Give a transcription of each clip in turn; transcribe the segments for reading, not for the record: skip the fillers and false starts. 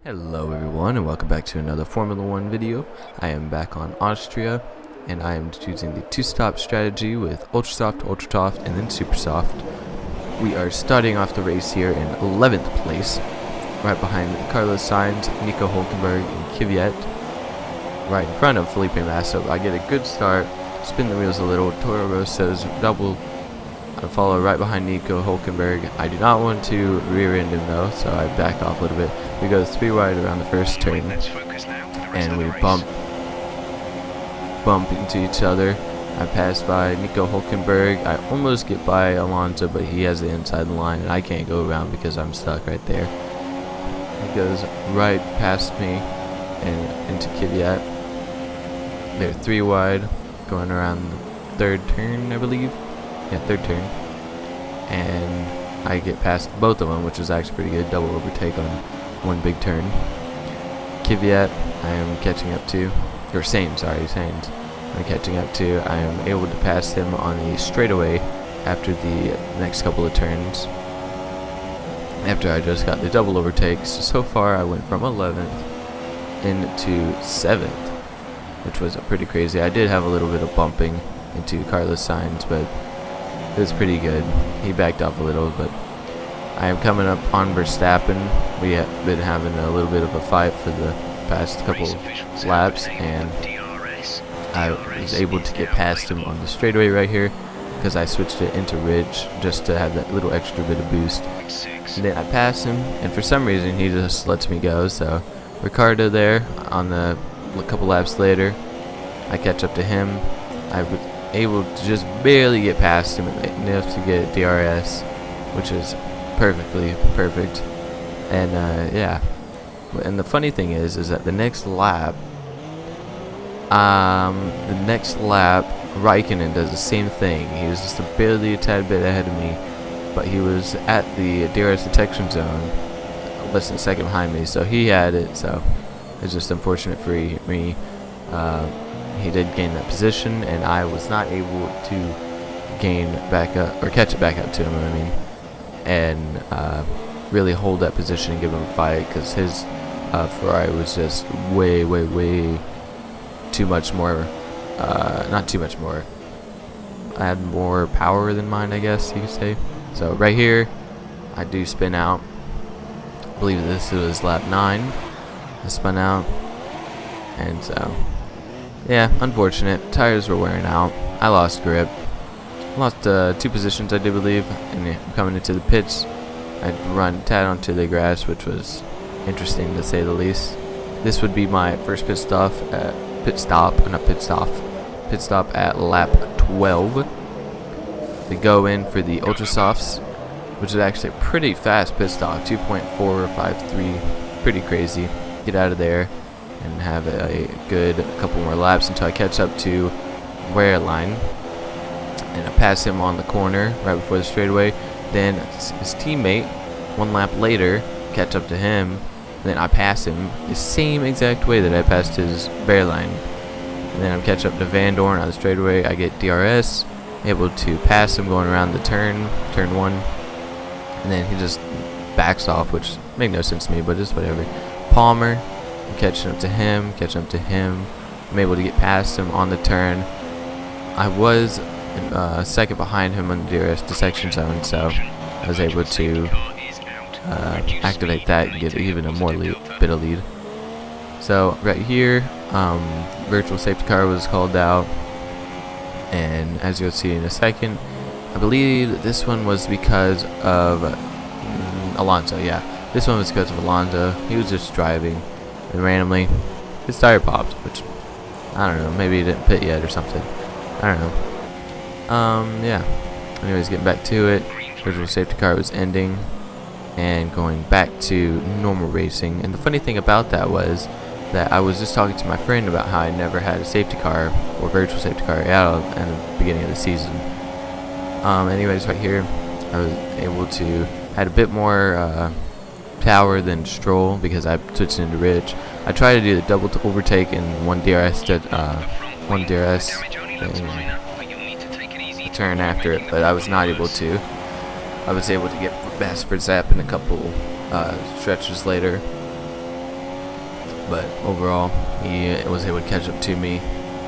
Hello everyone and welcome back to another Formula 1 video. I am back on Austria and I am choosing the two-stop strategy with Ultra Soft, Ultra Soft, and then Super Soft. We are starting off the race here in 11th place, right behind Carlos Sainz, Nico Hulkenberg, and Kvyat, right in front of Felipe Massa. I get a good start, spin the wheels a little, Toro Rosso's double. I follow right behind Nico Hulkenberg. I do not want to rear end him though, so I back off a little bit. We go 3 wide around the first turn, and we bump into each other. I pass by Nico Hulkenberg. I almost get by Alonso, but he has the inside line, and I can't go around because I'm stuck right there. He goes right past me and into Kvyat. They're 3 wide, going around the third turn, I believe. Yeah, third turn, and I get past both of them, which is actually pretty good. Double overtake on one big turn. Kvyat, I am catching up to, or Sainz, I'm catching up to. I am able to pass him on the straightaway after the next couple of turns. After I just got the double overtakes, so far I went from 11th into 7th, which was pretty crazy. I did have a little bit of bumping into Carlos Sainz, but it was pretty good. He backed off a little, but I am coming up on Verstappen. We have been having a little bit of a fight for the past couple laps, and I was able to get past him on the straightaway right here because I switched it into Ridge just to have that little extra bit of boost. And then I pass him, and for some reason he just lets me go. So Ricardo there on the couple laps later, I catch up to him. I was able to just barely get past him enough to get DRS, which is perfectly perfect. And yeah, and the funny thing is that the next lap Raikkonen does the same thing. He was just barely a tad bit ahead of me, but he was at the DRS detection zone less than a second behind me, so he had it. So it's just unfortunate for me. He did gain that position, and I was not able to gain back up, or catch it back up to him, I mean, and really hold that position and give him a fight, because his Ferrari was just way too much more, not too much more, I had more power than mine, I guess you could say. So right here, I do spin out. I believe this was lap 9. I spun out, and so yeah, unfortunate. Tires were wearing out. I lost grip. Lost 2 positions, I do believe. And coming into the pits, I'd run tad onto the grass, which was interesting to say the least. This would be my first pit stop at lap 12. We go in for the Ultra Softs, which is actually a pretty fast pit stop, 2.453, pretty crazy. Get out of there and have a good couple more laps until I catch up to Wehrlein, and I pass him on the corner right before the straightaway. Then his teammate, 1 lap later, catch up to him. Then I pass him the same exact way that I passed his Wehrlein. And then I catch up to Van Dorn on the straightaway. I get DRS, able to pass him going around the turn 1, and then he just backs off, which made no sense to me, but it's whatever. Palmer, catching up to him. I'm able to get past him on the turn. I was second behind him on the DRS detection zone, so I was able to activate that and get even a more bit of lead. So right here, virtual safety car was called out, and as you'll see in a second, I believe that this one was because of Alonso. Yeah, this one was because of Alonso. He was just driving, and randomly his tire popped, which I don't know, maybe he didn't pit yet or something, I don't know. Yeah, anyways, getting back to it, virtual safety car was ending and going back to normal racing. And the funny thing about that was that I was just talking to my friend about how I never had a safety car or virtual safety car out at the beginning of the season. Anyways, right here I was able to had a bit more power than Stroll because I switched into Ridge. I tried to do the double overtake and one DRS turn after it, but I was not able to. I was able to get past Verstappen a couple stretches later, but overall, he was able to catch up to me.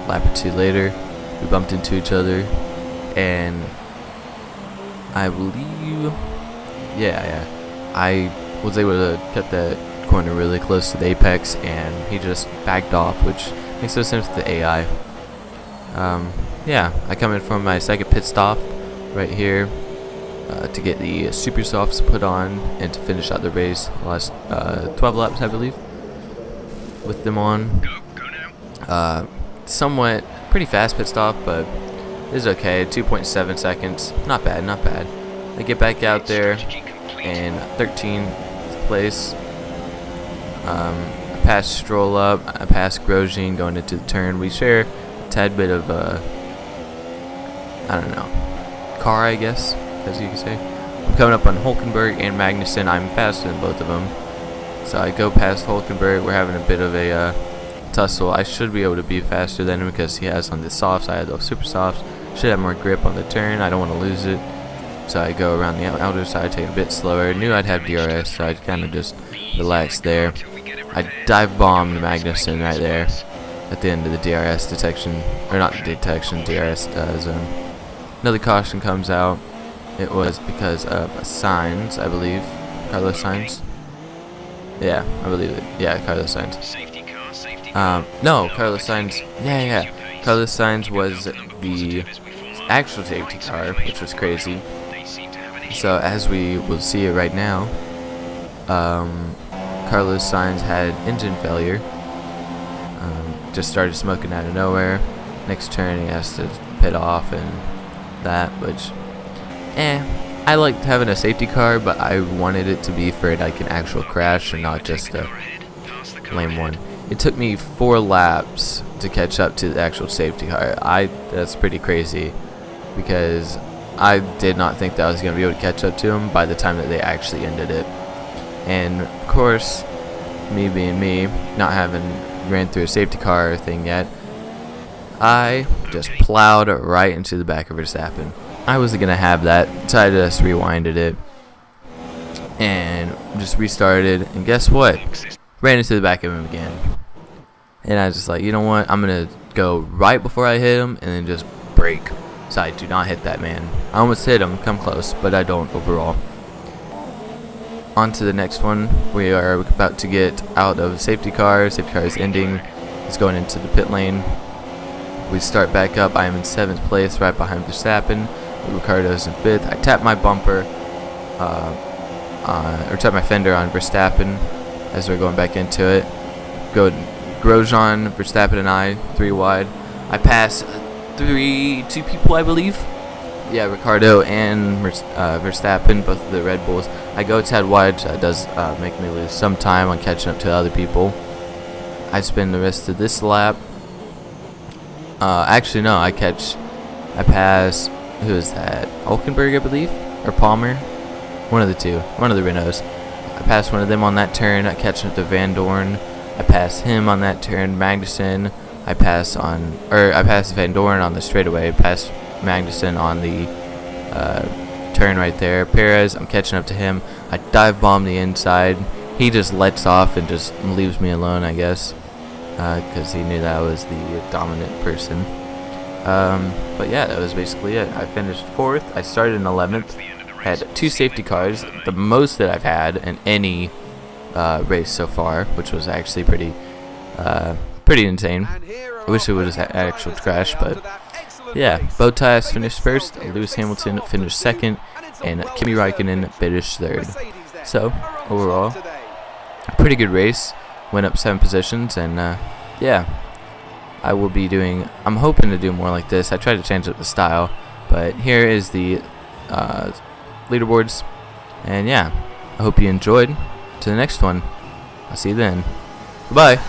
Lap or two later, we bumped into each other, and I believe, I was able to cut that corner really close to the apex, and he just backed off, which makes no sense with the AI. I come in from my second pit stop right here to get the super softs put on and to finish out the race. Last 12 laps, I believe, with them on. Somewhat pretty fast pit stop, but it's okay. 2.7 seconds, not bad, not bad. I get back out there in 13th place. I pass Stroll up, I pass Grosjean going into the turn. We share a tad bit of I don't know, car, I guess, as you can say. I'm coming up on Hulkenberg and Magnussen. I'm faster than both of them, so I go past Hulkenberg. We're having a bit of a tussle. I should be able to be faster than him because he has on the softs. I have those super softs. Should have more grip on the turn. I don't want to lose it, so I go around the outer side, take it a bit slower. Knew I'd have DRS, so I kind of just relaxed there. I dive bombed Magnussen right there at the end of the DRS detection, or not detection, DRS zone. Another caution comes out. It was because of Sainz, I believe. Carlos Sainz. Yeah, I believe it. Yeah, Carlos Sainz. No, Carlos Sainz. Yeah. Carlos Sainz was the actual safety car, which was crazy. So as we will see it right now, Carlos Sainz had engine failure. Just started smoking out of nowhere. Next turn he has to pit off and that, which, I liked having a safety car, but I wanted it to be for like an actual crash and not just a lame one. It took me 4 laps to catch up to the actual safety car. That's pretty crazy, because I did not think that I was going to be able to catch up to him by the time that they actually ended it. And of course, me being me, not having ran through a safety car thing yet, I just plowed right into the back of Verstappen. I wasn't going to have that, so I just rewinded it and just restarted, and guess what? Ran into the back of him again. And I was just like, you know what? I'm going to go right before I hit him and then just brake, so I do not hit that man. I almost hit him, come close, but I don't overall. On to the next one. We are about to get out of safety car. Safety car is ending. It's going into the pit lane. We start back up. I am in 7th place, right behind Verstappen. Ricardo's in 5th. I tap my bumper, or tap my fender on Verstappen as we're going back into it. Go Grosjean, Verstappen, and I, 3 wide. I pass 2 people, I believe. Yeah, Ricardo and Verstappen, both of the Red Bulls. I go a tad wide, so that does make me lose some time on catching up to other people. I spend the rest of this lap. Actually, no, I pass, who is that? Hulkenberg, I believe? Or Palmer? One of the two. One of the Renaults. I pass one of them on that turn. I catch up to Van Dorn. I pass him on that turn. Magnussen. I pass Van Dorn on the straightaway. I pass Magnussen on the turn right there. Perez, I'm catching up to him. I dive bomb the inside. He just lets off and just leaves me alone, I guess, because he knew that I was the dominant person. But yeah, that was basically it. I finished 4th. I started in 11th. Had 2 safety cars, the most that I've had in any race so far, which was actually pretty insane. I wish it would have actually crashed, but yeah. Bottas finished 1st, Lewis Hamilton finished 2nd, and Kimi Räikkönen finished 3rd. So overall, a pretty good race. Went up 7 positions, and yeah, I will be doing. I'm hoping to do more like this. I tried to change up the style, but here is the leaderboards, and yeah, I hope you enjoyed. To the next one, I'll see you then. Goodbye.